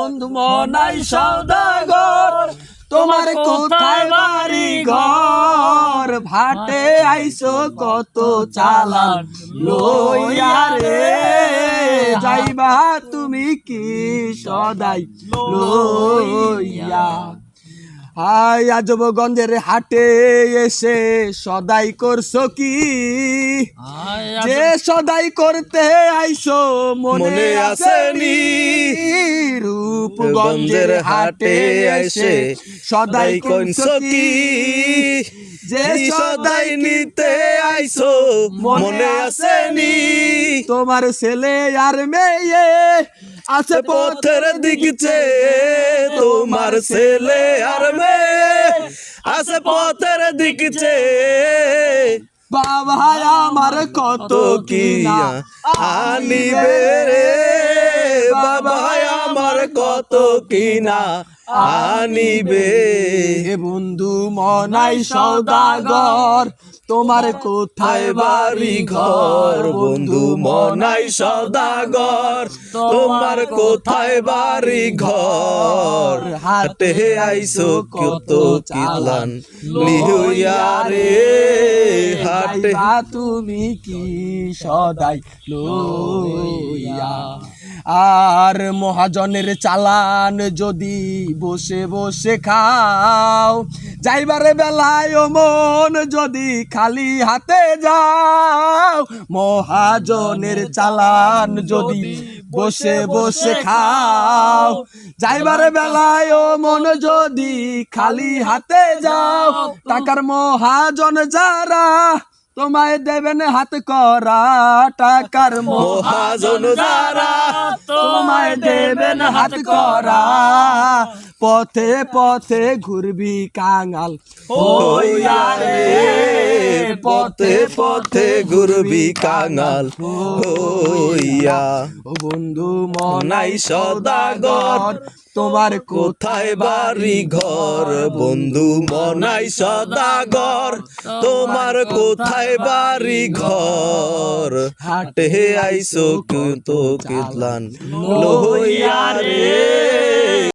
বন্ধু মনাই সওদাগর, তোমার কোথায় বাড়ি ঘর? ভাটে আইসো কত চালান লইয়া রে, যাইবা তুমি কি সদাই লইয়া? হাই আজবগঞ্জের হাটে এসে সদাই করছো কি? যে সদাই করতে আইসো মনে আসেনি? রূপগঞ্জের হাটে এসে সদাই করছো কি? যে সদাই নিতে আইসো মনে আসেনি? তোমার ছেলে আর মেয়ে আছে পথের দিকে, তোমার ছেলে আর মেয়ে আছে পথের দিকে। বাবা আমার কত কি না আনিবে রে, বাবা আমার কত কি না আনিবে। বন্ধু মনাই সওদাগর, তোমার কোথায় বাড়ি ঘর? বন্ধু মনাই সওদাগর, তোমার কোথায় বাড়ি ঘর? হাটে আইসো কত কিলান লিহুইয়া রে, হাটে তুমি কি সদাই লইয়া? আর মহাজনের চালান যদি বসে বসে খাও, যাইবারে বেলায় ও মন যদি খালি হাতে যাও। মহাজনের চালান যদি বসে বসে খাও, যাইবারে বেলায় ও মন যদি খালি হাতে যাও। টাকার মহাজন যারা তোমায় দেবেন হাত করা, টাকার মহাজন যারা তোমায় দেবেন হাত করা। পথে পথে ঘুরবি কাঙাল হইয়া রে, পথে পথে ঘুরবি কাঙাল হইয়া। ও বন্ধু মনাই সওদাগর, তোমার কোথায় বাড়ি ঘর? বন্ধু মনাই সওদাগর, তোমার কোথায় বাড়ি ঘর? হাটে আইসো কত কিলান লইয়া রে।